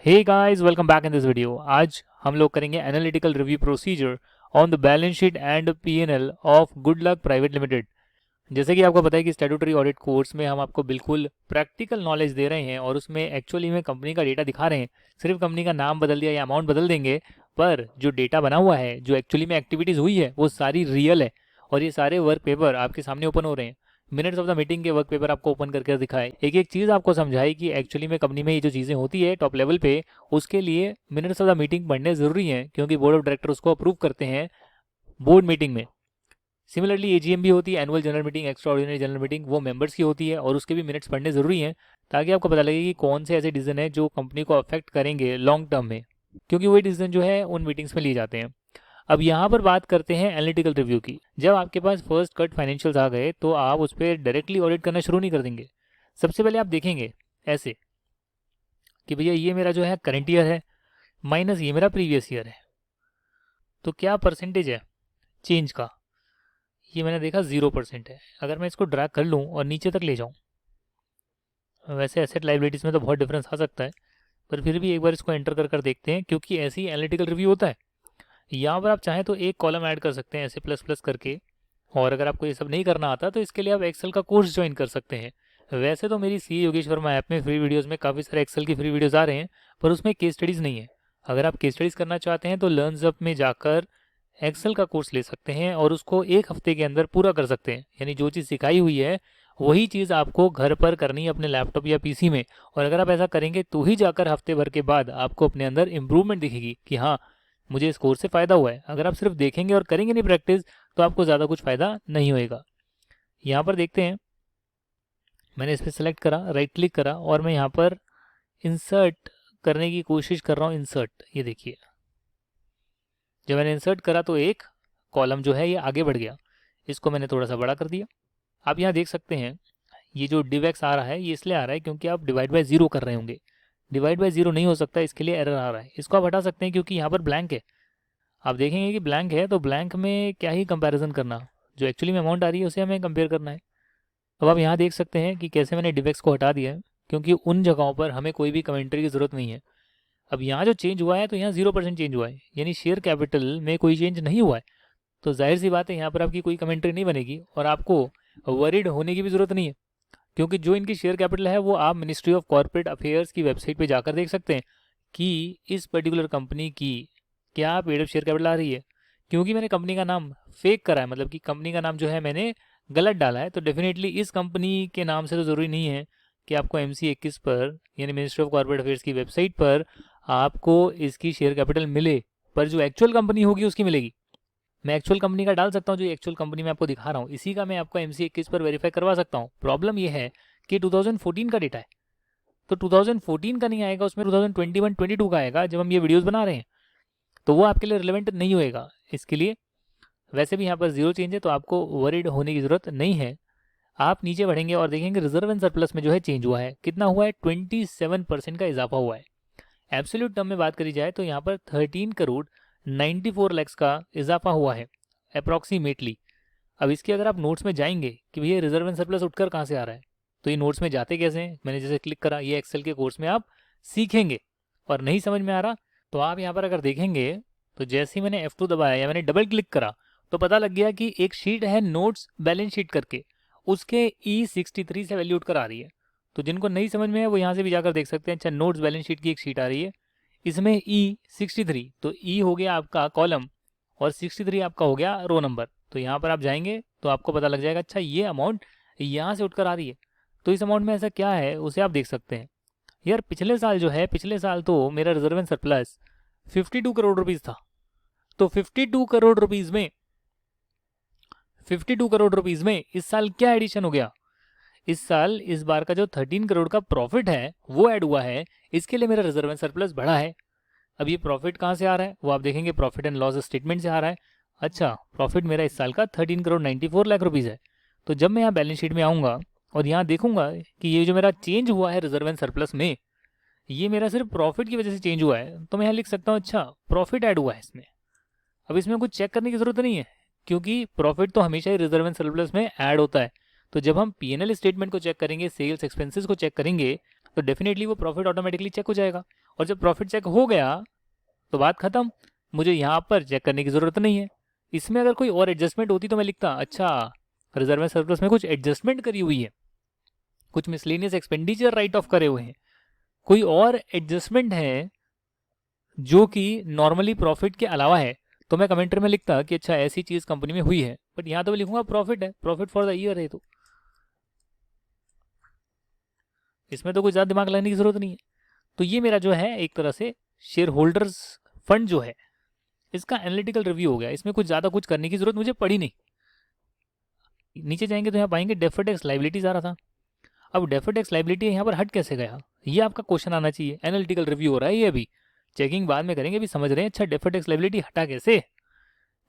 Hey guys, welcome back in this video. आज हम लोग करेंगे analytical review procedure on the balance sheet and PNL of Good Luck Private Limited. जैसे कि आपको पता है कि स्टैट्यूटरी ऑडिट कोर्स में हम आपको बिल्कुल प्रैक्टिकल नॉलेज दे रहे हैं और उसमें एक्चुअली में कंपनी का डेटा दिखा रहे हैं। सिर्फ कंपनी का नाम बदल दिया या अमाउंट बदल देंगे, पर जो डेटा बना हुआ है, जो एक्चुअली में एक्टिविटीज़ हुई है, वो सारी रियल है। और ये सारे वर्क पेपर आपके सामने ओपन हो रहे हैं। मिनट्स ऑफ द मीटिंग के वर्क पेपर आपको ओपन करके दिखाए, एक एक चीज़ आपको समझाई कि एक्चुअली में कंपनी में ये जो चीज़ें होती है टॉप लेवल पे, उसके लिए मिनट्स ऑफ द मीटिंग पढ़ने ज़रूरी हैं, क्योंकि बोर्ड ऑफ डायरेक्टर उसको अप्रूव करते हैं बोर्ड मीटिंग में। सिमिलरली एजीएम भी होती है, annual general meeting, extra ordinary general meeting, वो मेंबर्स की होती है और उसके भी मिनट्स पढ़ने ज़रूरी हैं, ताकि आपको पता लगे कि कौन से ऐसे डिसीजन है जो कंपनी को अफेक्ट करेंगे लॉन्ग टर्म में, क्योंकि वही डिसीजन जो है उन मीटिंग्स में लिए जाते हैं। अब यहाँ पर बात करते हैं एनालिटिकल रिव्यू की। जब आपके पास फर्स्ट कट फाइनेंशियल्स आ गए तो आप उस पर डायरेक्टली ऑडिट करना शुरू नहीं कर देंगे। सबसे पहले आप देखेंगे ऐसे कि भैया ये मेरा जो है करंट ईयर है माइनस ये मेरा प्रीवियस ईयर है, तो क्या परसेंटेज है चेंज का। ये मैंने देखा 0% है। अगर मैं इसको ड्रैग कर लूँ और नीचे तक ले जाऊँ, वैसे एसेट लाइबिलिटीज़ में तो बहुत डिफरेंस आ सकता है, पर फिर भी एक बार इसको एंटर कर कर देखते हैं, क्योंकि ऐसे ही एनालिटिकल रिव्यू होता है। यहाँ पर आप चाहें तो एक कॉलम ऐड कर सकते हैं ऐसे प्लस प्लस करके, और अगर आपको ये सब नहीं करना आता तो इसके लिए आप एक्सेल का कोर्स ज्वाइन कर सकते हैं। वैसे तो मेरी सी योगेश वर्मा ऐप में फ्री वीडियोस में काफ़ी सारे एक्सेल की फ्री वीडियोस आ रहे हैं, पर उसमें केस स्टडीज़ नहीं है। अगर आप केस स्टडीज़ करना चाहते हैं तो लर्न्स अप में जाकर एक्सेल का कोर्स ले सकते हैं और उसको एक हफ्ते के अंदर पूरा कर सकते हैं। यानी जो चीज़ सिखाई हुई है वही चीज़ आपको घर पर करनी है अपने लैपटॉप या पीसी में, और अगर आप ऐसा करेंगे तो ही जाकर हफ्ते भर के बाद आपको अपने अंदर इंप्रूवमेंट दिखेगी कि हाँ, मुझे इस कोर्स से फ़ायदा हुआ है। अगर आप सिर्फ देखेंगे और करेंगे नहीं प्रैक्टिस, तो आपको ज़्यादा कुछ फ़ायदा नहीं होएगा। यहाँ पर देखते हैं, मैंने इस पर सेलेक्ट करा, राइट क्लिक करा और मैं यहाँ पर इंसर्ट करने की कोशिश कर रहा हूँ। इंसर्ट, ये देखिए, जब मैंने इंसर्ट करा तो एक कॉलम जो है ये आगे बढ़ गया। इसको मैंने थोड़ा सा बड़ा कर दिया। आप यहाँ देख सकते हैं ये जो डिवेक्स आ रहा है ये इसलिए आ रहा है क्योंकि आप डिवाइड बाय ज़ीरो कर रहे होंगे। डिवाइड बाय ज़ीरो नहीं हो सकता, इसके लिए एरर आ रहा है। इसको आप हटा सकते हैं क्योंकि यहाँ पर ब्लैंक है। आप देखेंगे कि ब्लैंक है, तो ब्लैंक में क्या ही कंपैरिजन करना, जो एक्चुअली में अमाउंट आ रही है उसे हमें कंपेयर करना है। अब आप यहाँ देख सकते हैं कि कैसे मैंने डिवेक्स को हटा दिया है, क्योंकि उन जगहों पर हमें कोई भी कमेंट्री की ज़रूरत नहीं है। अब यहाँ जो चेंज हुआ है तो यहाँ 0% चेंज हुआ है, यानी शेयर कैपिटल में कोई चेंज नहीं हुआ है। तो जाहिर सी बात है यहाँ पर आपकी कोई कमेंट्री नहीं बनेगी और आपको वरीड होने की भी ज़रूरत नहीं है, क्योंकि जो इनकी शेयर कैपिटल है वो आप मिनिस्ट्री ऑफ कॉर्पोरेट अफेयर्स की वेबसाइट पे जाकर देख सकते हैं कि इस पर्टिकुलर कंपनी की क्या पेड अप शेयर कैपिटल आ रही है। क्योंकि मैंने कंपनी का नाम फेक करा है, मतलब कि कंपनी का नाम जो है मैंने गलत डाला है, तो डेफिनेटली इस कंपनी के नाम से तो ज़रूरी नहीं है कि आपको MC 21 पर, यानी मिनिस्ट्री ऑफ कॉर्पोरेट अफेयर्स की वेबसाइट पर, आपको इसकी शेयर कैपिटल मिले, पर जो एक्चुअल कंपनी होगी उसकी मिलेगी। मैं एक्चुअल कंपनी का डाल सकता हूँ, जो एक्चुअल कंपनी मैं आपको दिखा रहा हूँ इसी का मैं आपको MC 21 पर वेरीफाई करवा सकता हूँ। प्रॉब्लम ये है कि 2014 का डेटा है, तो 2014 का नहीं आएगा, उसमें 2021-22 का आएगा जब हम ये वीडियोस बना रहे हैं, तो वो आपके लिए रिलेवेंट नहीं होएगा। इसके लिए वैसे भी यहाँ पर जीरो चेंज है, तो आपको वरीड होने की ज़रूरत नहीं है। आप नीचे बढ़ेंगे और देखेंगे रिजर्व एंड सरप्लस में जो है चेंज हुआ है। कितना हुआ है? 27% का इजाफा हुआ है। एब्सोल्यूट टर्म में बात करी जाए तो यहाँ पर 13 करोड़ 94 लाख का इजाफा हुआ है अप्रॉक्सीमेटली। अब इसके अगर आप नोट्स में जाएंगे कि भैया रिजर्व एंड सरप्लस उठकर कहाँ से आ रहा है, तो ये नोट्स में जाते कैसे हैं, मैंने जैसे क्लिक करा, ये एक्सेल के कोर्स में आप सीखेंगे। और नहीं समझ में आ रहा तो आप यहाँ पर अगर देखेंगे तो जैसे ही मैंने F2 दबाया या मैंने डबल क्लिक करा तो पता लग गया कि एक शीट है नोट्स बैलेंस शीट करके, उसके E63 से वैल्यू उठकर आ रही है। तो जिनको नहीं समझ में है वो यहाँ से भी जाकर देख सकते हैं। अच्छा, नोट्स बैलेंस शीट की एक शीट आ रही है, इसमें E63, तो E हो गया आपका कॉलम और 63 आपका हो गया रो नंबर। तो यहाँ पर आप जाएंगे तो आपको पता लग जाएगा, अच्छा ये अमाउंट यहाँ से उठकर आ रही है। तो इस अमाउंट में ऐसा क्या है उसे आप देख सकते हैं। यार पिछले साल जो है, पिछले साल तो मेरा reserve and surplus 52 crore rupees था। तो 52 करोड़ रुपीज़ में 52 करोड़ रुपीज़ में इस साल क्या एडिशन हो गया? इस साल इस बार का जो 13 करोड़ का प्रॉफिट है वो ऐड हुआ है, इसके लिए मेरा रिजर्व एंड सरप्लस बढ़ा है। अब ये प्रॉफिट कहाँ से आ रहा है वो आप देखेंगे, प्रॉफिट एंड लॉस स्टेटमेंट से आ रहा है। अच्छा, प्रॉफिट मेरा इस साल का 13 करोड़ 94 लाख रुपीज़ है। तो जब मैं यहाँ बैलेंस शीट में आऊँगा और यहाँ देखूंगा कि ये जो मेरा चेंज हुआ है रिजर्व एंड सरप्लस में, ये मेरा सिर्फ प्रॉफिट की वजह से चेंज हुआ है, तो मैं यहाँ लिख सकता हूँ अच्छा प्रॉफिट ऐड हुआ है इसमें। अब इसमें कुछ चेक करने की ज़रूरत नहीं है, क्योंकि प्रॉफिट तो हमेशा ही रिजर्व एंड सरप्लस में ऐड होता है। तो जब हम P&L स्टेटमेंट को चेक करेंगे, सेल्स एक्सपेंसेस को चेक करेंगे, तो डेफिनेटली वो प्रॉफिट ऑटोमेटिकली चेक हो जाएगा। और जब प्रॉफिट चेक हो गया तो बात खत्म, मुझे यहाँ पर चेक करने की ज़रूरत नहीं है। इसमें अगर कोई और एडजस्टमेंट होती तो मैं लिखता अच्छा रिजर्व एंड सरप्लस में कुछ एडजस्टमेंट करी हुई है, कुछ मिसलेनियस एक्सपेंडिचर राइट ऑफ करे हुए हैं, कोई और एडजस्टमेंट है जो कि नॉर्मली प्रॉफिट के अलावा है, तो मैं कमेंट्री में लिखता कि अच्छा ऐसी चीज़ कंपनी में हुई है। बट यहाँ तो मैं लिखूंगा प्रॉफिट है, प्रॉफिट फॉर द ईयर है, तो इसमें तो कुछ ज़्यादा दिमाग लगाने की ज़रूरत नहीं है। तो ये मेरा जो है एक तरह से शेयर होल्डर्स फंड जो है इसका एनालिटिकल रिव्यू हो गया। इसमें कुछ ज़्यादा कुछ करने की ज़रूरत मुझे पड़ी नहीं। नीचे जाएंगे तो यहाँ पाएंगे डेफर्ड टैक्स लाइबिलिटीज आ रहा था। अब डेफर्ड टैक्स लाइबिलिटी यहाँ पर हट कैसे गया, ये आपका क्वेश्चन आना चाहिए। एनालिटिकल रिव्यू हो रहा है ये, अभी चेकिंग बाद में करेंगे, अभी समझ रहे हैं अच्छा डेफर्ड टैक्स लाइबिलिटी हटा कैसे।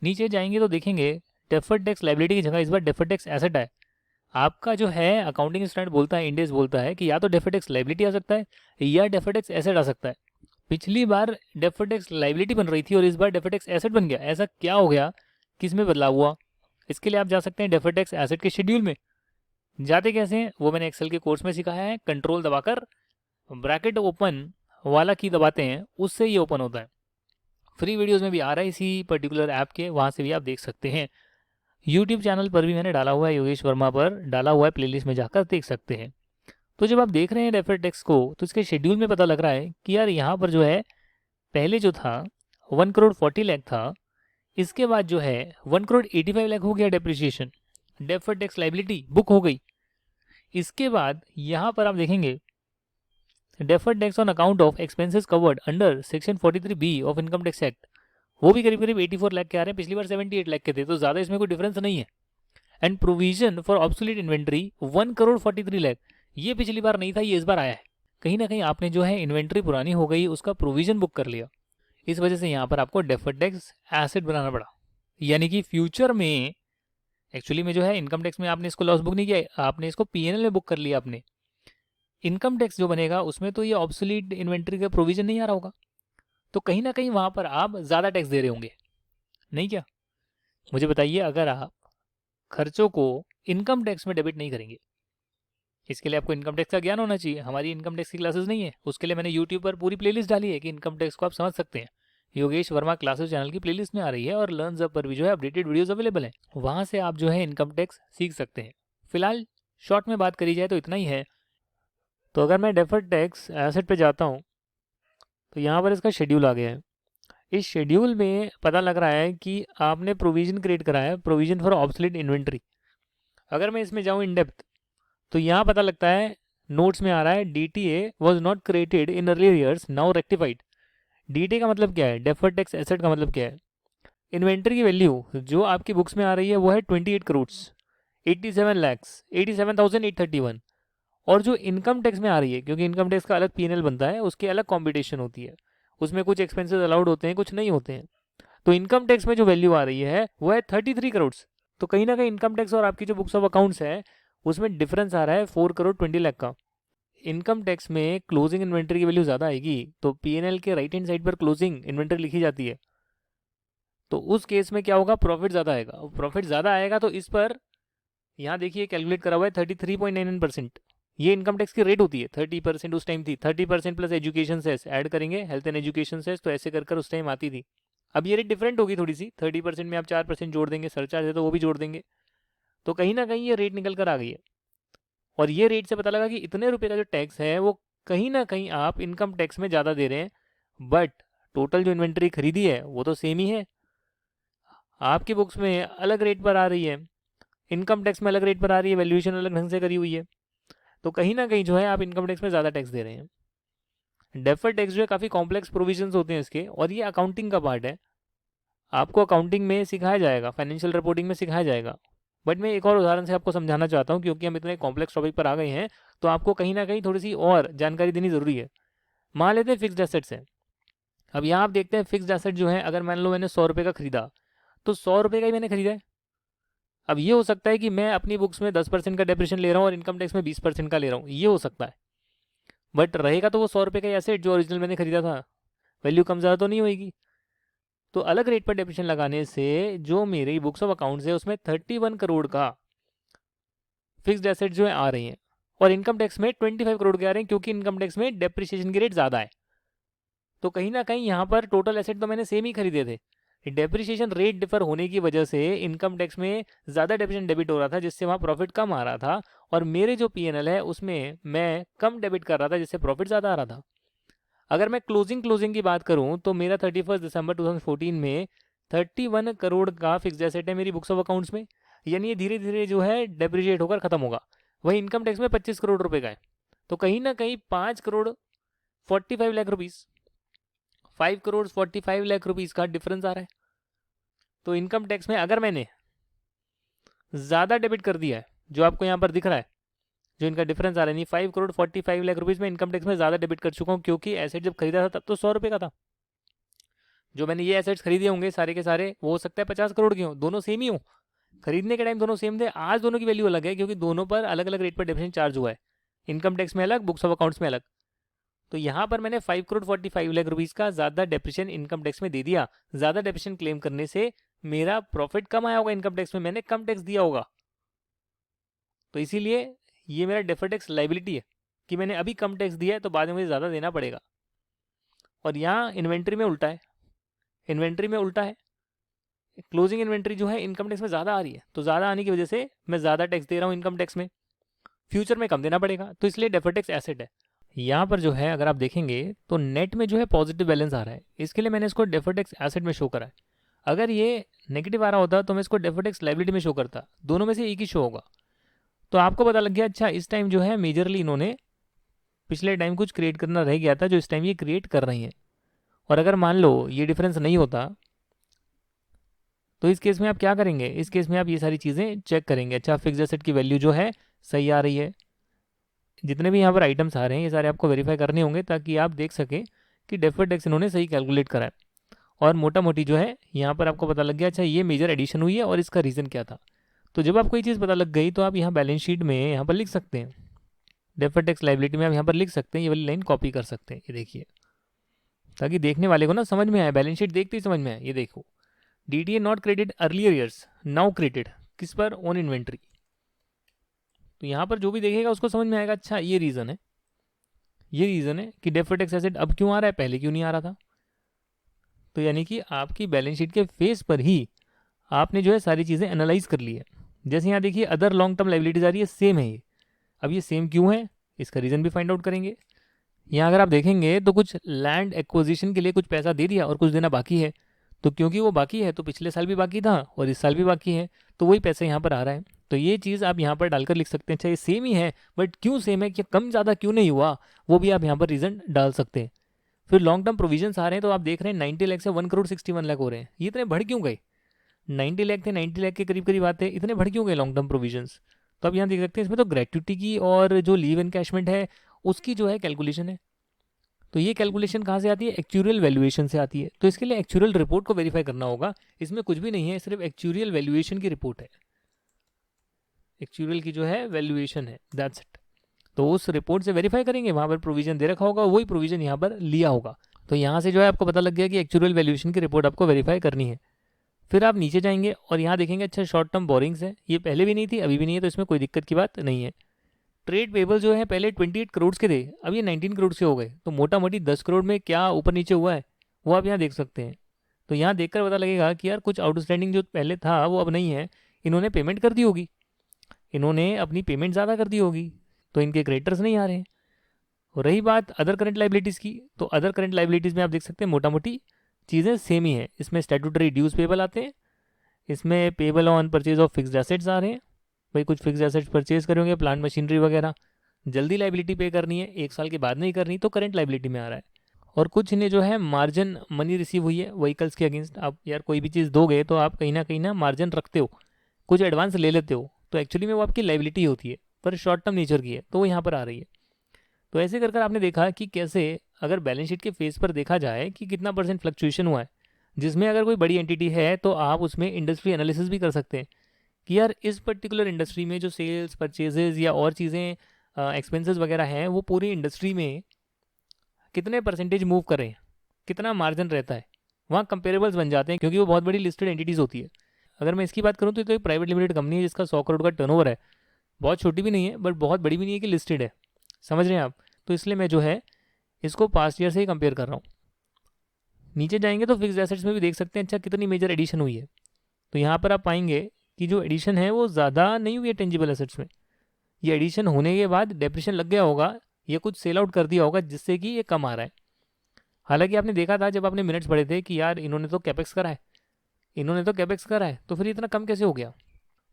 नीचे जाएंगे तो देखेंगे डेफर्ड टैक्स लाइबिलिटी की जगह इस बार डेफर्ड टैक्स एसेट है। आपका जो है अकाउंटिंग स्टैंडर्ड बोलता है, इंडेक्स बोलता है कि या तो डेफर्ड टैक्स लाइबिलिटी आ सकता है या डेफर्ड टैक्स एसेट आ सकता है। पिछली बार डेफर्ड टैक्स लाइबिलिटी बन रही थी और इस बार डेफर्ड टैक्स एसेट बन गया, ऐसा क्या हो गया, किस में बदलाव हुआ। इसके लिए आप जा सकते हैं डेफर्ड टैक्स एसेट के शेड्यूल में। जाते कैसे हैं वो मैंने एक्सेल के कोर्स में सिखाया है। कंट्रोल दबाकर ब्रैकेट ओपन वाला की दबाते हैं, उससे ये ओपन होता है। फ्री वीडियोस में भी आ रहा है इसी पर्टिकुलर ऐप के, वहाँ से भी आप देख सकते हैं। यूट्यूब चैनल पर भी मैंने डाला हुआ है, योगेश वर्मा पर डाला हुआ है, प्लेलिस्ट में जाकर देख सकते हैं। तो जब आप देख रहे हैं डेफर्ड टैक्स को तो इसके शेड्यूल में पता लग रहा है कि यार यहाँ पर जो है पहले जो था 1,40,00,000 था, इसके बाद जो है 1,85,00,000 हो गया depreciation, deferred tax liability book हो गई। इसके बाद यहाँ पर आप देखेंगे deferred tax on account of expenses covered under section 43B of income tax act, वो भी करीब करीब 84 लाख के आ रहे हैं, पिछली बार 78 लाख के थे, तो ज़्यादा इसमें कोई डिफरेंस नहीं है। And provision for obsolete inventory 1,43,00,000, ये पिछली बार नहीं था, ये इस बार आया है। कहीं ना कहीं आपने जो है इन्वेंट्री पुरानी हो गई, उसका प्रोविजन बुक कर लिया, इस वजह से यहाँ पर आपको डेफर्ड टैक्स एसेट बनाना पड़ा। यानी कि फ्यूचर में एक्चुअली में जो है इनकम टैक्स में आपने इसको लॉस बुक नहीं किया, आपने इसको पीएनएल में बुक कर लिया। आपने इनकम टैक्स जो बनेगा उसमें तो ये ऑब्सोलीट इन्वेंट्री का प्रोविजन नहीं आ रहा होगा, तो कहीं ना कहीं वहाँ पर आप ज़्यादा टैक्स दे रहे होंगे, नहीं क्या? मुझे बताइए, अगर आप खर्चों को इनकम टैक्स में डेबिट नहीं करेंगे, इसके लिए आपको इनकम टैक्स का ज्ञान होना चाहिए। हमारी इनकम टैक्स की क्लासेस नहीं है, उसके लिए मैंने यूट्यूब पर पूरी प्लेलिस्ट डाली है कि इनकम टैक्स को आप समझ सकते हैं। योगेश वर्मा क्लासेस चैनल की प्लेलिस्ट में आ रही है और लर्न अप पर भी जो है अपडेटेड वीडियोस अवेलेबल हैं, वहाँ से आप जो है इनकम टैक्स सीख सकते हैं। फिलहाल शॉर्ट में बात करी जाए तो इतना ही है। तो अगर मैं डेफर्ड टैक्स एसेट पे जाता हूँ तो यहाँ पर इसका शेड्यूल आ गया है। इस शेड्यूल में पता लग रहा है कि आपने प्रोविजन क्रिएट कराया है, प्रोविजन फॉर ऑब्सोलीट इन्वेंट्री। अगर मैं इसमें जाऊँ इन डेप्थ तो यहाँ पता लगता है, नोट्स में आ रहा है DTA was not created in earlier years, now rectified. DTA का मतलब क्या है, डेफर्ड टैक्स एसेट का मतलब क्या है। इन्वेंट्री की वैल्यू जो आपकी बुक्स में आ रही है वो है 28 करोड़, 87 लैक्स, 87,831। और जो इनकम टैक्स में आ रही है, क्योंकि इनकम टैक्स का अलग पीएनएल बनता है, उसकी अलग कॉम्पिटिशन होती है, उसमें कुछ एक्सपेंसेस अलाउड होते हैं, कुछ नहीं होते हैं। तो इनकम टैक्स में जो वैल्यू आ रही है वो है 33 करोड़। तो कहीं ना कहीं इनकम टैक्स और आपकी जो बुक्स ऑफ अकाउंट्स है उसमें डिफरेंस आ रहा है 4,20,00,000 का। इनकम टैक्स में क्लोजिंग इन्वेंट्री की वैल्यू ज़्यादा आएगी, तो पीएनएल के राइट हैंड साइड पर क्लोजिंग इन्वेंट्री लिखी जाती है, तो उस केस में क्या होगा, प्रॉफिट ज़्यादा आएगा। प्रॉफिट ज़्यादा आएगा तो इस पर यहाँ देखिए कैलकुलेट करा हुआ है 33.99%। ये इनकम टैक्स की रेट होती है, 30% उस टाइम थी, 30% प्लस एजुकेशन सेस ऐड करेंगे, हेल्थ एंड एजुकेशन सेस, तो ऐसे कर उस टाइम आती थी। अब ये रेट डिफरेंट होगी थोड़ी सी, 30% में आप 4% जोड़ देंगे, सरचार्ज है तो वो भी जोड़ देंगे, तो कहीं ना कहीं ये रेट निकल कर आ गई है। और ये रेट से पता लगा कि इतने रुपए का जो टैक्स है वो कहीं ना कहीं आप इनकम टैक्स में ज़्यादा दे रहे हैं, बट टोटल जो इन्वेंट्री खरीदी है वो तो सेम ही है। आपकी बुक्स में अलग रेट पर आ रही है, इनकम टैक्स में अलग रेट पर आ रही है, वैल्यूएशन अलग ढंग से करी हुई है, तो कहीं ना कहीं जो है आप इनकम टैक्स में ज़्यादा टैक्स दे रहे हैं। डेफर्ड टैक्स जो है काफ़ी कॉम्प्लेक्स प्रोविजंस होते हैं इसके, और ये अकाउंटिंग का पार्ट है, आपको अकाउंटिंग में सिखाया जाएगा, फाइनेंशियल रिपोर्टिंग में सिखाया जाएगा। बट मैं एक और उदाहरण से आपको समझाना चाहता हूँ, क्योंकि हम इतने कॉम्प्लेक्स टॉपिक पर आ गए हैं तो आपको कहीं ना कहीं थोड़ी सी और जानकारी देनी ज़रूरी है। मान लेते हैं फिक्स्ड एसेट्स हैं। अब यहाँ आप देखते हैं फिक्स्ड एसेट जो है, अगर मान लो मैंने 100 रुपये का खरीदा तो 100 रुपये का ही मैंने खरीदा है। अब ये हो सकता है कि मैं अपनी बुक्स में 10% का डेप्रिसिएशन ले रहा हूँ और इनकम टैक्स में 20% का ले रहा हूँ, ये हो सकता है। बट रहेगा तो वो 100 रुपये का एसेट जो ओरिजिनल मैंने खरीदा था, वैल्यू कम ज़्यादा तो नहीं होगी। तो अलग रेट पर डेप्रिसिएशन लगाने से जो मेरी बुक्स ऑफ अकाउंट्स है उसमें 31 करोड़ का फिक्स्ड एसेट जो है आ रही हैं, और इनकम टैक्स में 25 करोड़ के आ रहे हैं, क्योंकि इनकम टैक्स में डेप्रिसिएशन की रेट ज़्यादा है। तो कहीं ना कहीं यहाँ पर टोटल एसेट तो मैंने सेम ही खरीदे थे, डेप्रिसिएशन रेट डिफर होने की वजह से इनकम टैक्स में ज़्यादा डेप्रिसिएशन डेबिट हो रहा था, जिससे वहाँ प्रॉफिट कम आ रहा था, और मेरे जो पीएनएल है उसमें मैं कम डेबिट कर रहा था, जिससे प्रॉफिट ज़्यादा आ रहा था। अगर मैं क्लोजिंग की बात करूं तो मेरा 31 दिसंबर 2014 में 31 करोड़ का फिक्स एसेट है मेरी बुक्स ऑफ अकाउंट्स में, यानी ये धीरे धीरे जो है डेप्रिशिएट होकर खत्म होगा। वही इनकम टैक्स में 25 करोड़ रुपए का है, तो कहीं ना कहीं 5 करोड़ 45 लाख रुपीज़ 5 करोड़ 45 लाख रुपीज़ का डिफरेंस आ रहा है। तो इनकम टैक्स में अगर मैंने ज़्यादा डेबिट कर दिया है, जो आपको यहाँ पर दिख रहा है, जो इनका डिफरेंस आ रहा है, नहीं 5 करोड़ 45 लाख रुपीज़ में इनकम टैक्स में ज़्यादा डेबिट कर चुका हूँ, क्योंकि एसेट जब खरीदा था तब तो 100 रुपये का था। जो मैंने ये एसेट्स खरीदे होंगे सारे के सारे, वो हो सकता है 50 करोड़ के हों, दोनों सेम ही हों, खरीदने के टाइम दोनों सेम थे। आज दोनों की वैल्यू अलग है, क्योंकि दोनों पर अलग अलग रेट पर डेप्रिसिएशन चार्ज हुआ है, इनकम टैक्स में अलग, बुक्स ऑफ अकाउंट्स में अलग। तो यहाँ पर मैंने 5 करोड़ 45 लाख रुपीज़ का ज़्यादा डेप्रिसिएशन इनकम टैक्स में दे दिया। ज़्यादा डेप्रिसिएशन क्लेम करने से मेरा प्रॉफिट कम आया होगा इनकम टैक्स में, मैंने कम टैक्स दिया होगा। तो इसीलिए ये मेरा डेफर्ड टैक्स लाइबिलिटी है कि मैंने अभी कम टैक्स दिया है, तो बाद में मुझे ज़्यादा देना पड़ेगा। और यहाँ इन्वेंट्री में उल्टा है, इन्वेंट्री में उल्टा है, क्लोजिंग इन्वेंट्री जो है इनकम टैक्स में ज़्यादा आ रही है, तो ज़्यादा आने की वजह से मैं ज़्यादा टैक्स दे रहा हूँ इनकम टैक्स में, फ्यूचर में कम देना पड़ेगा, तो इसलिए डेफर्ड टैक्स एसेट है। यहाँ पर जो है अगर आप देखेंगे तो नेट में जो है पॉजिटिव बैलेंस आ रहा है, इसके लिए मैंने इसको डेफर्ड टैक्स एसेट में शो करा है। अगर ये नेगेटिव आ रहा होता तो मैं इसको डेफर्ड टैक्स लायबिलिटी में शो करता, दोनों में से एक ही शो होगा। तो आपको पता लग गया, अच्छा इस टाइम जो है मेजरली इन्होंने पिछले टाइम कुछ क्रिएट करना रह गया था, जो इस टाइम ये क्रिएट कर रही हैं। और अगर मान लो ये डिफरेंस नहीं होता, तो इस केस में आप क्या करेंगे, इस केस में आप ये सारी चीज़ें चेक करेंगे। अच्छा फिक्स एसेट की वैल्यू जो है सही आ रही है, जितने भी यहाँ पर आइटम्स आ रहे हैं ये सारे आपको वेरीफाई करने होंगे, ताकि आप देख सकें कि डेफर्ड टैक्स इन्होंने सही कैलकुलेट करा है। और मोटा मोटी जो है यहाँ पर आपको पता लग गया, अच्छा ये मेजर एडिशन हुई है और इसका रीज़न क्या था। तो जब आपको ये चीज़ पता लग गई, तो आप यहाँ बैलेंस शीट में यहाँ पर लिख सकते हैं, डेफर्ड टैक्स लायबिलिटी में आप यहाँ पर लिख सकते हैं, ये वाली लाइन कॉपी कर सकते हैं, ये देखिए, ताकि देखने वाले को ना समझ में आए, बैलेंस शीट देखते ही समझ में आए। ये देखो, DTA not credit earlier years now credit, किस पर, ऑन इन्वेंट्री। तो यहाँ पर जो भी देखेगा उसको समझ में आएगा, अच्छा ये रीज़न है, ये रीज़न है कि डेफर्ड टैक्स एसेट अब क्यों आ रहा है, पहले क्यों नहीं आ रहा था। तो यानी कि आपकी बैलेंस शीट के फेस पर ही आपने जो है सारी चीज़ें एनालाइज कर ली है। जैसे यहाँ देखिए अदर लॉन्ग टर्म लायबिलिटीज आ रही है, सेम है ये। अब ये सेम क्यों है, इसका रीज़न भी फाइंड आउट करेंगे। यहाँ अगर आप देखेंगे तो कुछ लैंड एक्विजिशन के लिए कुछ पैसा दे दिया और कुछ देना बाकी है, तो क्योंकि वो बाकी है तो पिछले साल भी बाकी था और इस साल भी बाकी है, तो वही पैसा यहाँ पर आ रहा है। तो ये चीज़ आप यहाँ पर डालकर लिख सकते हैं, अच्छा ये सेम ही है बट क्यों सेम है, कि कम ज़्यादा क्यों नहीं हुआ, वो भी आप यहाँ पर रीज़न डाल सकते हैं। फिर लॉन्ग टर्म प्रोविजंस आ रहे हैं, तो आप देख रहे हैं 90 लाख से 1 करोड़ 61 लाख हो रहे हैं, ये इतने बढ़ क्यों गए। 90 लाख थे, 90 लाख के करीब करीब आते, इतने बढ़ क्यों गए लॉन्ग टर्म प्रोविजंस। तो आप यहाँ देख सकते हैं इसमें तो ग्रेट्युटी की और जो लीव एनकैशमेंट है उसकी जो है कैलकुलेशन है। तो ये कैलकुलेशन कहाँ से आती है, एक्चुरियल वैल्यूएशन से आती है। तो इसके लिए एक्चुरियल रिपोर्ट को वेरीफाई करना होगा, इसमें कुछ भी नहीं है, सिर्फ एक्चुरियल वैल्यूएशन की रिपोर्ट है, एक्चुरियल की जो है वैल्यूएशन है, दैट्स इट। तो उस रिपोर्ट से वेरीफाई करेंगे, वहाँ पर प्रोविजन दे रखा होगा, वही प्रोविजन यहाँ पर लिया होगा। तो यहाँ से जो है आपको पता लग गया कि एक्चुरियल वैल्यूएशन की रिपोर्ट आपको वेरीफाई करनी है। फिर आप नीचे जाएंगे और यहाँ देखेंगे, अच्छा शॉर्ट टर्म बोरिंग्स है, ये पहले भी नहीं थी अभी भी नहीं है, तो इसमें कोई दिक्कत की बात नहीं है। ट्रेड पेबल जो है पहले 28 करोड़ के थे, अब ये 19 करोड़ से हो गए, तो मोटा मोटी 10 करोड़ में क्या ऊपर नीचे हुआ है वो आप यहाँ देख सकते हैं। तो यहाँ देखकर पता लगेगा कि यार कुछ आउटस्टैंडिंग जो पहले था वो अब नहीं है, इन्होंने पेमेंट कर दी होगी, इन्होंने अपनी पेमेंट ज़्यादा कर दी होगी, तो इनके क्रेडिटर्स नहीं आ रहे हैं। और रही बात अदर करंट लाइबिलिटीज़ की, तो अदर करंट लाइबिलिटीज़ में आप देख सकते हैं मोटा मोटी चीज़ें सेम ही है। इसमें स्टैट्यूटरी ड्यूज पेबल आते हैं, इसमें payable on purchase of fixed assets आ रहे हैं, भाई कुछ फिक्स एसेट्स परचेज करेंगे, प्लांट मशीनरी वगैरह, जल्दी लाइबिलिटी पे करनी है, एक साल के बाद नहीं करनी, तो करंट लाइबिलिटी में आ रहा है। और कुछ इन्हें जो है मार्जिन मनी रिसीव हुई है व्हीकल्स के अगेंस्ट। आप यार कोई भी चीज़ दोगे तो आप कहीं ना मार्जिन रखते हो, कुछ एडवांस ले लेते हो, तो एक्चुअली में वो आपकी लाइबिलिटी होती है, पर शॉर्ट टर्म नेचर की है, तो वो यहाँ पर आ रही है। तो ऐसे कर आपने देखा कि कैसे अगर बैलेंस शीट के फेस पर देखा जाए कि कितना % फ्लक्चुएशन हुआ है, जिसमें अगर कोई बड़ी एंटिटी है तो आप उसमें इंडस्ट्री एनालिसिस भी कर सकते हैं कि यार इस पर्टिकुलर इंडस्ट्री में जो सेल्स परचेजेस या और चीज़ें एक्सपेंसेस वगैरह हैं, वो पूरी इंडस्ट्री में कितने % मूव कर रहे हैं, कितना मार्जिन रहता है, वहाँ कंपेरेबल्स बन जाते हैं, क्योंकि वो बहुत बड़ी लिस्टेड एंटिटीज़ होती है। अगर मैं इसकी बात करूँ तो एक प्राइवेट लिमिटेड कंपनी है जिसका 100 करोड़ का टर्नओवर है, बहुत छोटी भी नहीं है बट बहुत बड़ी भी नहीं है कि लिस्टेड है, समझ रहे हैं आप। तो इसलिए मैं जो है इसको पास्ट ईयर से ही कंपेयर कर रहा हूँ। नीचे जाएंगे तो फिक्स्ड एसेट्स में भी देख सकते हैं अच्छा कितनी मेजर एडिशन हुई है। तो यहाँ पर आप पाएंगे कि जो एडिशन है वो ज़्यादा नहीं हुई है टेंजिबल एसेट्स में। ये एडिशन होने के बाद डेप्रिशन लग गया होगा या कुछ सेल आउट कर दिया होगा जिससे कि ये कम आ रहा है। हालांकि आपने देखा था जब आपने मिनट्स पढ़े थे कि यार इन्होंने तो कैपेक्स करा है, इन्होंने तो कैपेक्स करा है, तो फिर इतना कम कैसे हो गया।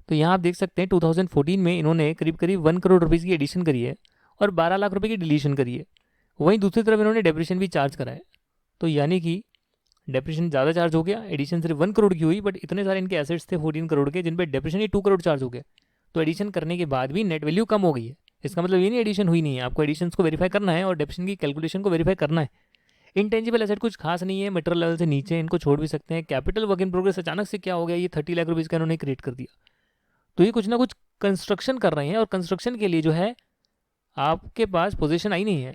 तो यहाँ आप देख सकते हैं 2014 में इन्होंने करीब करीब 1 करोड़ रुपीज़ की एडिशन करी है और 12 लाख रुपए की डिलीशन करी है। वहीं दूसरी तरफ इन्होंने डेप्रिशन भी चार्ज करा है। तो यानी कि डेप्रिशन ज़्यादा चार्ज हो गया, एडिशन सिर्फ 1 करोड़ की हुई, बट इतने सारे इनके एसेट्स थे 14 करोड़ के जिन पर डेप्रिशन ही 2 करोड़ चार्ज हो गया। तो एडिशन करने के बाद भी नेट वैल्यू कम हो गई है। इसका मतलब ये नहीं एडिशन हुई नहीं है, आपको एडिशन को वेरीफाई करना है और डेप्रिशन की कैलकुलेशन को वेरीफाई करना है। इंटेंजिबल एसेट कुछ खास नहीं है, मटेरियल लेवल से नीचे इनको छोड़ भी सकते हैं। कैपिटल वर्क इन प्रोग्रेस अचानक से क्या हो गया, ये 30 लाख रुपीज़ का इन्होंने क्रिएट कर दिया। तो ये कुछ ना कुछ कंस्ट्रक्शन कर रहे हैं और कंस्ट्रक्शन के लिए जो है आपके पास पोजीशन आई नहीं है,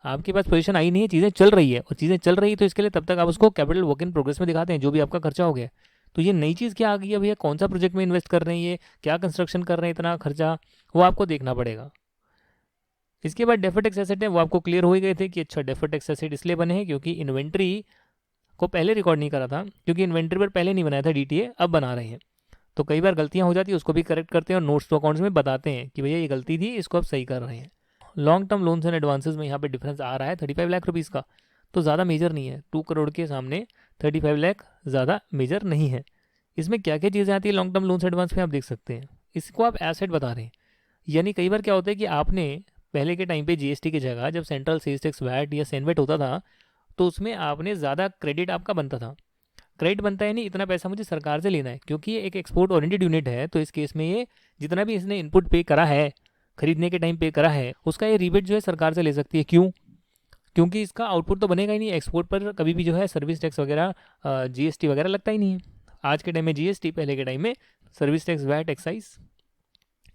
आपके पास पोजीशन आई नहीं है, चीज़ें चल रही है और चीज़ें चल रही है तो इसके लिए तब तक आप उसको कैपिटल वर्क इन प्रोग्रेस में दिखाते हैं जो भी आपका खर्चा हो गया। तो ये नई चीज़ क्या आ गई है भैया, कौन सा प्रोजेक्ट में इन्वेस्ट कर रहे हैं, ये क्या कंस्ट्रक्शन कर रहे हैं, इतना खर्चा, वो आपको देखना पड़ेगा। इसके बाद डेफर्ड टैक्स एसेट है, वो आपको क्लियर हो ही गए थे कि अच्छा डेफर्ड टैक्स एसेट इसलिए बने हैं क्योंकि इन्वेंट्री को पहले रिकॉर्ड नहीं करा था, क्योंकि इन्वेंट्री पर पहले नहीं बनाया था डीटीए, अब बना रहे हैं। तो कई बार गलतियां हो जाती है, उसको भी करेक्ट करते हैं और नोट्स टू अकाउंट्स में बताते हैं कि भैया ये गलती थी, इसको अब सही कर रहे हैं। Long term loans and advances में यहाँ पे डिफरेंस आ रहा है 35 लाख रुपीज़ का, तो ज़्यादा मेजर नहीं है। 2 करोड़ के सामने 35 लाख ज़्यादा मेजर नहीं है। इसमें क्या क्या चीज़ें आती है लॉन्ग टर्म लोन्स एडवांस में आप देख सकते हैं। इसको आप एसेट बता रहे हैं, यानी कई बार क्या होता है कि आपने पहले के टाइम पे जीएसटी की जगह जब सेंट्रल सेल्स टैक्स वैट या सेनवेट होता था तो उसमें आपने ज़्यादा क्रेडिट आपका बनता था। क्रेडिट बनता है नहीं, इतना पैसा मुझे सरकार से लेना है क्योंकि ये एक एक्सपोर्ट ओरिएंटेड यूनिट है। तो इस केस में ये जितना भी इसने इनपुट पे करा है, खरीदने के टाइम पे करा है, उसका ये रिबेट जो है सरकार से ले सकती है। क्यों? क्योंकि इसका आउटपुट तो बनेगा ही नहीं। एक्सपोर्ट पर कभी भी जो है सर्विस टैक्स वगैरह जीएसटी वगैरह लगता ही नहीं है। आज के टाइम में जीएसटी, पहले के टाइम में service tax VAT excise.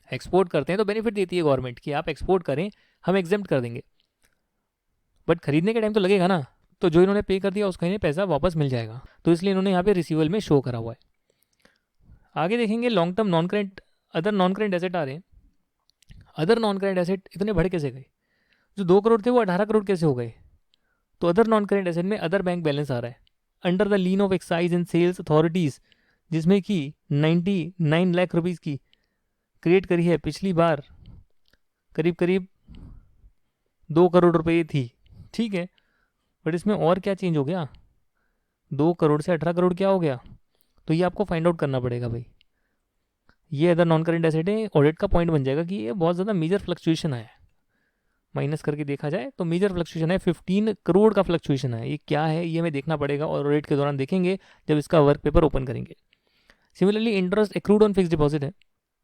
Export करते हैं तो बेनिफिट देती है गवर्नमेंट कि आप एक्सपोर्ट करें, हम एग्जेम्प्ट कर देंगे, बट खरीदने के टाइम तो लगेगा ना। तो जो इन्होंने पे कर दिया उसका इन्हें पैसा वापस मिल जाएगा, तो इसलिए इन्होंने यहाँ पे रिसीवल में शो करा हुआ है। आगे देखेंगे long term non current, other non current asset आ रहे हैं। अदर नॉन करेंट एसेट इतने बढ़ कैसे गए, जो 2 करोड़ थे वो 18 करोड़ कैसे हो गए। तो अदर नॉन करेंट एसेट में अदर बैंक बैलेंस आ रहा है under the lien of excise and sales authorities, जिसमें कि 99 लाख रुपीज़ की क्रिएट करी है। पिछली बार करीब करीब 2 करोड़ रुपये थी, ठीक है, बट इसमें और क्या चेंज हो गया, 2 करोड़ से 18 करोड़ क्या हो गया। तो ये आपको फाइंड आउट करना पड़ेगा भाई। ये अदर नॉन करेंट एसेट है, ऑडिट का पॉइंट बन जाएगा कि ये बहुत ज़्यादा मेजर फ्लक्चुएशन है। माइनस करके देखा जाए तो मेजर फ्लक्चुएशन है, 15 करोड़ का फ्लक्चुएशन है। ये क्या है ये हमें देखना पड़ेगा और ऑडिट के दौरान देखेंगे जब इसका वर्क पेपर ओपन करेंगे। Similarly interest accrued on fix deposit है,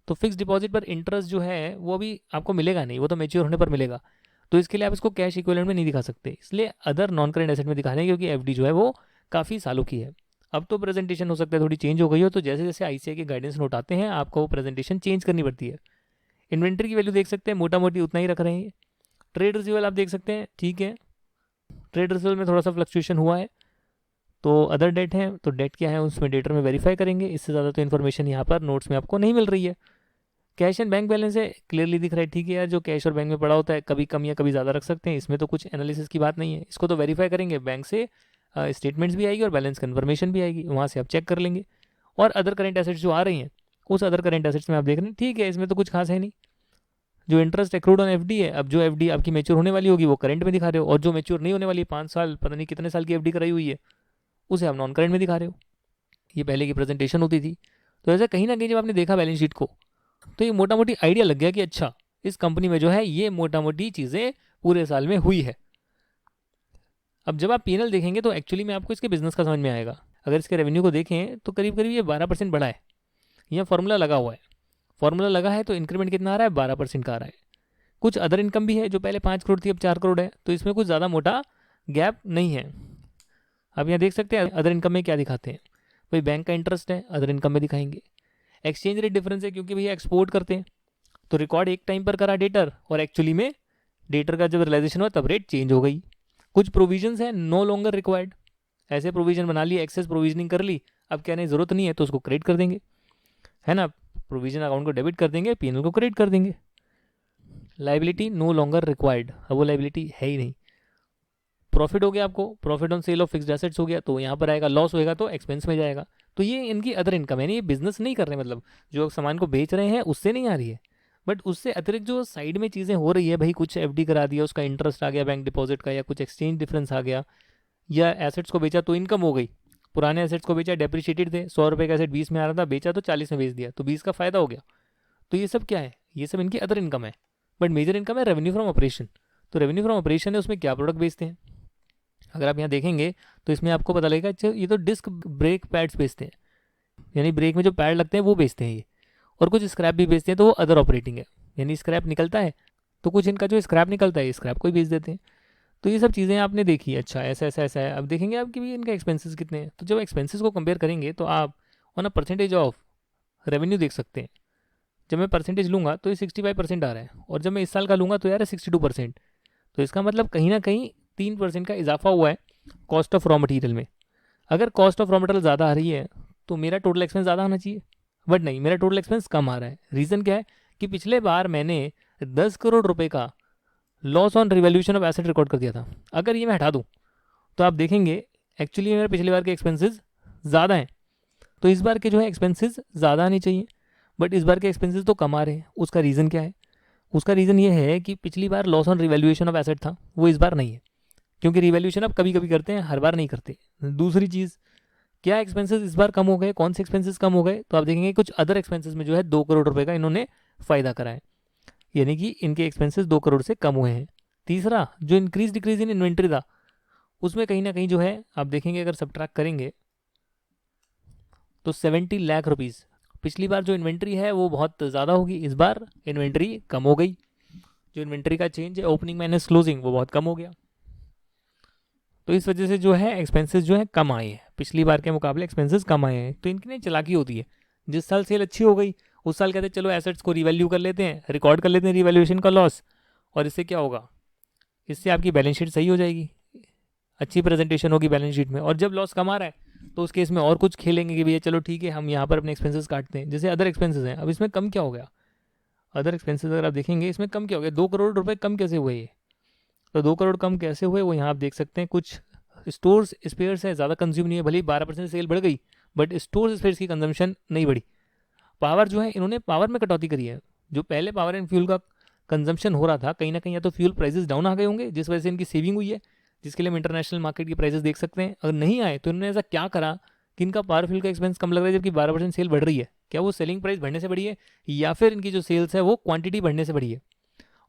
तो फिक्स डिपॉजिट पर इंटरेस्ट जो है वो अभी आपको मिलेगा नहीं, वो तो मैच्योर होने पर मिलेगा। तो इसके लिए आप इसको कैश इक्विवेलेंट में नहीं दिखा सकते, इसलिए अदर नॉन करेंट एसेट में दिखा रहे हैं क्योंकि एफडी जो है वो काफ़ी सालों की है। अब तो प्रेजेंटेशन हो सकता है थोड़ी चेंज हो गई हो, तो जैसे जैसे आईसीआई के गाइडेंस नोट आते हैं आपको वो प्रेजेंटेशन चेंज करनी पड़ती है। इन्वेंट्री की वैल्यू देख सकते हैं मोटा मोटी उतना ही रख रहे हैं। ट्रेड रिसीवल आप देख सकते हैं, ठीक है, ट्रेड रिसीवल में थोड़ा सा फ्लक्चुएशन हुआ है। तो अदर डेट है, तो डेट क्या है उसमें डेटर में वेरीफाई करेंगे, इससे ज़्यादा तो इन्फॉर्मेशन यहाँ पर नोट्स में आपको नहीं मिल रही है। कैश एंड बैंक बैलेंस है, क्लियरली दिख रहा है, ठीक है यार, जो कैश और बैंक में पड़ा होता है कभी कम या कभी ज़्यादा रख सकते हैं, इसमें तो कुछ एनालिसिस की बात नहीं है। इसको तो वेरीफाई करेंगे, बैंक से स्टेटमेंट्स भी आएगी और बैलेंस कन्फर्मेशन भी आएगी, वहाँ से आप चेक कर लेंगे। और अदर करेंट एसेट्स जो आ रही हैं उस अदर करेंट एसेट्स में आप देख रहे हैं, ठीक है, इसमें तो कुछ खास है नहीं। जो इंटरेस्ट एक्रूड ऑन एफडी है, अब जो एफडी आपकी मैच्योर होने वाली होगी वो करंट में दिखा रहे हो, और जो मैच्योर नहीं होने वाली 5 साल पता नहीं कितने साल की एफडी कराई हुई है उसे आप नॉन करंट में दिखा रहे हो। ये पहले की प्रेजेंटेशन होती थी। तो ऐसा कहीं ना कहीं जब आपने देखा बैलेंस शीट को तो ये मोटा मोटी आइडिया लग गया कि अच्छा इस कंपनी में जो है ये मोटा मोटी चीज़ें पूरे साल में हुई है। अब जब आप पीएनएल देखेंगे तो एक्चुअली में आपको इसके बिजनेस का समझ में आएगा। अगर इसके रेवेन्यू को देखें तो करीब करीब ये 12% बढ़ा है। यह फॉर्मूला लगा हुआ है, फॉर्मूला लगा है तो इंक्रीमेंट कितना आ रहा है, 12% का आ रहा है। कुछ अदर इनकम भी है जो पहले 5 करोड़ थी अब 4 करोड़ है, तो इसमें कुछ ज़्यादा मोटा गैप नहीं है। अब यहाँ देख सकते हैं अदर इनकम में क्या दिखाते हैं, भाई बैंक का इंटरेस्ट है अदर इनकम में दिखाएंगे। एक्सचेंज रेट डिफरेंस है क्योंकि भैया एक्सपोर्ट करते हैं तो रिकॉर्ड एक टाइम पर करा डेटर, और एक्चुअली में डेटर का जब रियलाइजेशन हुआ तब रेट चेंज हो गई। कुछ प्रोविजंस हैं नो लॉन्गर रिक्वायर्ड, ऐसे प्रोविजन बना लिए, एक्सेस प्रोविजनिंग कर ली, अब कहने ज़रूरत नहीं है तो उसको क्रेडिट कर देंगे, है ना, प्रोविजन अकाउंट को डेबिट कर देंगे, पीएनएल को क्रेडिट कर देंगे। लाइबिलिटी नो लॉन्गर रिक्वायर्ड, अब वो लाइबिलिटी है ही नहीं। प्रॉफिट हो गया आपको, profit on sale of fixed assets हो गया, तो यहाँ पर आएगा, लॉस होएगा तो एक्सपेंस में जाएगा। तो ये इनकी अदर इनकम है, ये बिजनेस नहीं कर रहे, मतलब जो सामान को बेच रहे हैं उससे नहीं आ रही है, बट उससे अतिरिक्त जो साइड में चीज़ें हो रही है, भाई कुछ एफडी करा दिया, उसका इंटरेस्ट आ गया बैंक डिपॉजिट का, या कुछ एक्सचेंज डिफरेंस आ गया, या एसेट्स को बेचा तो इनकम हो गई। पुराने एसेट्स को बेचा, डेप्रिशिएटेड थे, 100 रुपये का एसेट 20 में आ रहा था, बेचा तो 40 में बेच दिया, तो 20 का फायदा हो गया। तो ये सब क्या है, ये सब इनकी अदर इनकम है। बट मेजर इनकम है रेवेन्यू फ्रॉम ऑपरेशन। तो रेवेन्यू फ्रॉम ऑपरेशन है, उसमें क्या प्रोडक्ट बेचते हैं, अगर आप यहाँ देखेंगे तो इसमें आपको पता लगेगा, अच्छा ये तो डिस्क ब्रेक पैड्स बेचते हैं, यानी ब्रेक में जो पैड लगते हैं वो बेचते हैं ये, और कुछ स्क्रैप भी बेचते हैं, तो वो अदर ऑपरेटिंग है, यानी स्क्रैप निकलता है तो कुछ इनका जो स्क्रैप निकलता है स्क्रैप को ही बेच देते हैं। तो ये सब चीज़ें आपने देखी, अच्छा ऐसा ऐसा ऐसा है। अब देखेंगे आप कि भी इनका एक्सपेंसेस कितने हैं, तो जब एक्सपेंसेस को कंपेयर करेंगे तो आप on a percentage of revenue देख सकते हैं। जब मैं परसेंटेज लूँगा तो ये 65% आ रहा है, और जब मैं इस साल का लूँगा तो यार 62%। तो इसका मतलब कहीं ना कहीं 3% का इजाफा हुआ है कॉस्ट ऑफ रॉ मटेरियल में। अगर कॉस्ट ऑफ रॉ मटेरियल ज़्यादा आ रही है तो मेरा टोटल एक्सपेंस ज़्यादा आना चाहिए, बट नहीं, मेरा टोटल एक्सपेंस कम आ रहा है। रीज़न क्या है कि पिछले बार मैंने 10 करोड़ रुपए का loss on revaluation of asset record कर दिया था। अगर ये मैं हटा दूँ तो आप देखेंगे एक्चुअली मेरे पिछले बार के एक्सपेंसेस ज़्यादा हैं, तो इस बार के जो है एक्सपेंसेस ज़्यादा आने चाहिए, बट इस बार के एक्सपेंसेस तो कम आ रहे हैं। उसका रीज़न क्या है, उसका रीज़न ये है कि पिछली बार loss on revaluation of asset था, वो इस बार नहीं है, क्योंकि रिवैल्यूएशन आप कभी कभी करते हैं, हर बार नहीं करते। दूसरी चीज़, क्या एक्सपेंसेस इस बार कम हो गए, कौन से एक्सपेंसेस कम हो गए, तो आप देखेंगे कुछ अदर एक्सपेंसेस में जो है 2 करोड़ रुपए का इन्होंने फ़ायदा करा है, यानी कि इनके एक्सपेंसेस 2 करोड़ से कम हुए हैं। तीसरा, जो इंक्रीज डिक्रीज इन इन्वेंट्री था, उसमें कहीं ना कहीं जो है आप देखेंगे, अगर सब्ट्रैक्ट करेंगे तो 70 लाख रुपीज़। पिछली बार जो इन्वेंट्री है वो बहुत ज़्यादा होगी, इस बार इन्वेंट्री कम हो गई। जो इन्वेंट्री का चेंज है ओपनिंग माइनस क्लोजिंग, वो बहुत कम हो गया। तो इस वजह से जो है एक्सपेंसेस जो है कम आए हैं, पिछली बार के मुकाबले एक्सपेंसेस कम आए हैं। तो इनकी नहीं चालाकी होती है, जिस साल सेल अच्छी हो गई उस साल कहते हैं चलो एसेट्स को रिवैल्यू कर लेते हैं, रिकॉर्ड कर लेते हैं रिवैल्यूएशन का लॉस, और इससे क्या होगा, इससे आपकी बैलेंस शीट सही हो जाएगी, अच्छी प्रेजेंटेशन होगी बैलेंस शीट में। और जब लॉस कम आ रहा है तो उस केस में और कुछ खेलेंगे कि भैया चलो ठीक है हम यहाँ पर अपने एक्सपेंसेस काटते हैं, जैसे अदर एक्सपेंसेस हैं। अब इसमें कम क्या हो गया, अदर एक्सपेंसेस अगर आप देखेंगे इसमें कम क्या हो गया, 2 करोड़ रुपए कम कैसे हुए ये, तो 2 करोड़ कम कैसे हुए वो यहाँ आप देख सकते हैं। कुछ स्टोर्स स्पेयर्स है, ज़्यादा कंज्यूम नहीं है, भले ही 12% सेल बढ़ गई, बट स्टोर्स स्पेयर्स की कंजम्पशन नहीं बढ़ी। पावर जो है इन्होंने पावर में कटौती करी है, जो पहले पावर एंड फ्यूल का कंजम्पशन हो रहा था, कहीं ना कहीं या तो फ्यूल प्राइसेस डाउन आ गए होंगे जिस वजह से इनकी सेविंग हुई है, जिसके लिए हम इंटरनेशनल मार्केट की प्राइसेस देख सकते हैं। अगर नहीं आए तो इन्होंने ऐसा क्या करा कि इनका पावर फ्यूल का एक्सपेंस कम लग रहा है जबकि 12% सेल बढ़ रही है, क्या वो सेलिंग प्राइस बढ़ने से बढ़ी है, या फिर इनकी जो सेल्स है वो क्वांटिटी बढ़ने से बढ़ी है।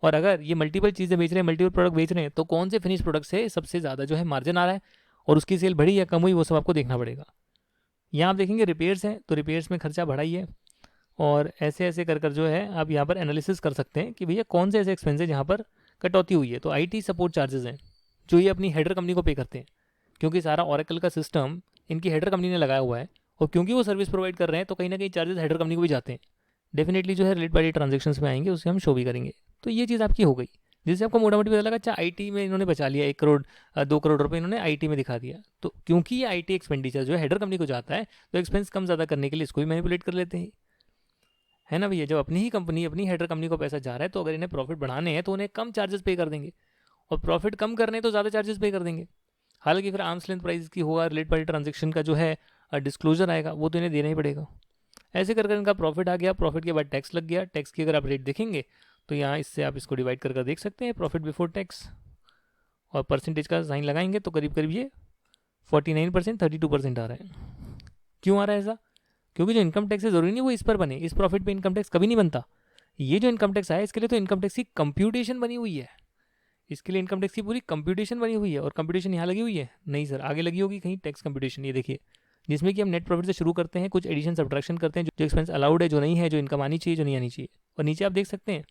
और अगर ये मल्टीपल चीज़ें बेच रहे हैं, मल्टीपल प्रोडक्ट बेच रहे हैं, तो कौन से फिनिश प्रोडक्ट से सबसे ज़्यादा जो है मार्जिन आ रहा है और उसकी सेल बढ़ी या कम हुई, वो सब आपको देखना पड़ेगा। यहाँ आप देखेंगे रिपेयर्स हैं, तो रिपेयर्स में खर्चा बढ़ा ही है, और ऐसे ऐसे कर जो है आप यहाँ पर एनालिसिस कर सकते हैं कि भैया कौन से ऐसे एक्सपेंस है जहाँ पर कटौती हुई है। तो आईटी सपोर्ट चार्जेस हैं जो ये अपनी हेडर कंपनी को पे करते हैं, क्योंकि सारा ओरेकल का सिस्टम इनकी हेडर कंपनी ने लगाया हुआ है, और क्योंकि वो सर्विस प्रोवाइड कर रहे हैं तो कहीं ना कहीं चार्जेस हेडर कंपनी को भी जाते हैं। डेफिनेटली जो है रिलेटेड पार्टी ट्रांजेक्शन्स में आएंगे, उसे हम शो भी करेंगे। तो ये चीज़ आपकी हो गई, जिससे आपको मोटा मोटी पता लगा अच्छा आईटी में इन्होंने बचा लिया 1 करोड़ 2 करोड़ रुपए इन्होंने आईटी में दिखा दिया। तो क्योंकि ये आईटी एक्सपेंडिचर जो है हेडर कंपनी को जाता है, तो एक्सपेंस कम ज़्यादा करने के लिए इसको भी मैनिपुलेट कर लेते हैं, है ना भैया। जब अपनी ही कंपनी अपनी हेडर कंपनी को पैसा जा रहा है, तो अगर इन्हें प्रॉफिट बढ़ाने हैं तो उन्हें कम चार्जेस पे कर देंगे, और प्रॉफिट कम करने तो ज़्यादा चार्जेस पे कर देंगे। हालांकि फिर आर्म्स लेंथ प्राइस की होगा, रिलेटेड पार्टी ट्रांजेक्शन का जो है डिस्क्लोजर आएगा, वो तो इन्हें देना ही पड़ेगा। ऐसे कर इनका प्रॉफिट आ गया, प्रॉफिट के बाद टैक्स लग गया। टैक्स की अगर आप रेट देखेंगे तो यहाँ इससे आप इसको डिवाइड कर देख सकते हैं, प्रॉफिट बिफोर टैक्स, और परसेंटेज का साइन लगाएंगे तो करीब करीब ये 49% 32% आ रहा है। क्यों आ रहा है ऐसा, क्योंकि जो इनकम टैक्स है ज़रूरी नहीं वो इस पर बने, इस प्रॉफिट पे इनकम टैक्स कभी नहीं बनता। ये जो इनकम टैक्स आया इसके लिए तो इनकम टैक्स की कंप्यूटेशन बनी हुई है, इसके लिए इनकम टैक्स की पूरी कंप्यूटेशन बनी हुई है। और कंप्यूटेशन यहाँ लगी हुई है, नहीं सर आगे लगी होगी कहीं टैक्स कंप्यूटेशन, ये देखिए, जिसमें कि हम नेट प्रॉफिट से शुरू करते हैं, कुछ एडिशन सब्ट्रैक्शन करते हैं, जो एक्सपेंस अलाउड है, जो नहीं है, जो इनकम आनी चाहिए, जो नहीं आनी चाहिए। और नीचे आप देख सकते हैं,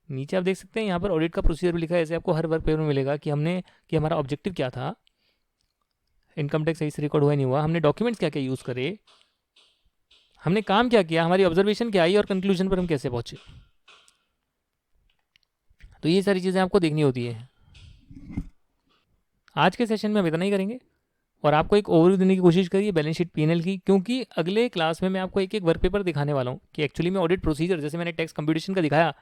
नीचे आप देख सकते हैं यहाँ पर ऑडिट का प्रोसीजर भी लिखा है। ऐसे आपको हर वर्क पेपर में मिलेगा कि हमारा ऑब्जेक्टिव क्या था, इनकम टैक्स सही से रिकॉर्ड हुआ नहीं हुआ, हमने डॉक्यूमेंट्स क्या क्या यूज़ करे, हमने काम क्या किया, हमारी ऑब्जर्वेशन क्या आई, और कंक्लूजन पर हम कैसे पहुंचे। तो ये सारी चीज़ें आपको देखनी होती है। आज के सेशन में हम इतना ही करेंगे, और आपको एक ओवरव्यू देने की कोशिश करिए बैलेंस शीट पीएनएल की, क्योंकि अगले क्लास में मैं आपको एक एक वर्क पेपर दिखाने वाला हूँ कि एक्चुअली में ऑडिट प्रोसीजर, जैसे मैंने टैक्स कंप्यूटेशन का दिखाया,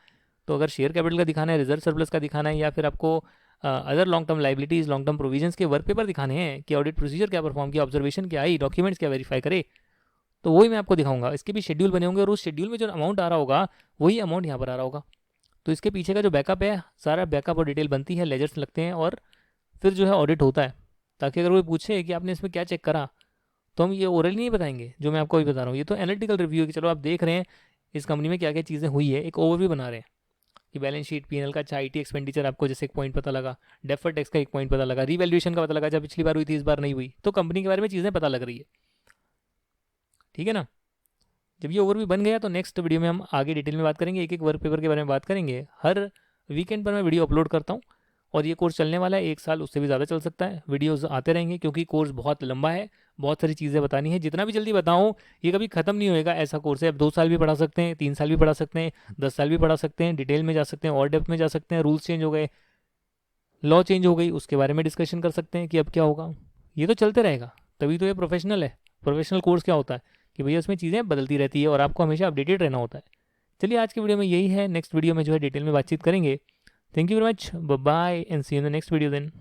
तो अगर शेयर कैपिटल का दिखाना है, रिजर्व सरप्लस का दिखाना है, या फिर आपको other long term liabilities, long term provisions के वर्क पेपर दिखाने हैं कि ऑडिट प्रोसीजर क्या परफॉर्म किया, ऑब्जर्वेशन क्या आई, डॉक्यूमेंट्स क्या वेरीफाई करे, तो वही मैं आपको दिखाऊंगा। इसके भी शेड्यूल बने होंगे और उस शेड्यूल में जो अमाउंट आ रहा होगा वही अमाउंट यहाँ पर आ रहा होगा। तो इसके पीछे का जो बैकअप है, सारा बैकअप और डिटेल बनती है, लेजर्स लगते हैं और फिर जो है ऑडिट होता है, ताकि अगर वो पूछे कि आपने इसमें क्या चेक करा तो हम ये ओरली नहीं बताएंगे जो मैं आपको अभी बता रहा हूँ। ये तो एनालिटिकल रिव्यू है कि चलो आप देख रहे हैं इस कंपनी में क्या क्या चीज़ें हुई है, एक ओवरव्यू बना रहे हैं कि बैलेंस शीट, पीएनएल का अच्छा आईटी एक्सपेंडिचर आपको जैसे एक पॉइंट पता लगा, डेफर्ड टैक्स का एक पॉइंट पता लगा, रीवैल्यूएशन का पता लगा, जब पिछली बार हुई थी इस बार नहीं हुई, तो कंपनी के बारे में चीज़ें पता लग रही है। ठीक है ना। जब ये ओवरव्यू बन गया तो नेक्स्ट वीडियो में हम आगे डिटेल में बात करेंगे, एक एक वर्क पेपर के बारे में बात करेंगे। हर वीकेंड पर मैं वीडियो अपलोड करता हूँ और ये कोर्स चलने वाला है 1 साल, उससे भी ज़्यादा चल सकता है। वीडियोस आते रहेंगे क्योंकि कोर्स बहुत लंबा है, बहुत सारी चीज़ें बतानी है। जितना भी जल्दी बताऊँ ये कभी ख़त्म नहीं होएगा, ऐसा कोर्स है। अब 2 साल भी पढ़ा सकते हैं, 3 साल भी पढ़ा सकते हैं, 10 साल भी पढ़ा सकते हैं, डिटेल में जा सकते हैं और डेप्थ में जा सकते हैं। रूल्स चेंज हो गए, लॉ चेंज हो गई, उसके बारे में डिस्कशन कर सकते हैं कि अब क्या होगा। ये तो चलते रहेगा, तभी तो ये प्रोफेशनल है। प्रोफेशनल कोर्स क्या होता है कि भैया उसमें चीज़ें बदलती रहती है और आपको हमेशा अपडेटेड रहना होता है। चलिए आज की वीडियो में यही है, नेक्स्ट वीडियो में जो है डिटेल में बातचीत करेंगे। Thank you very much, bye and see you in the next video then.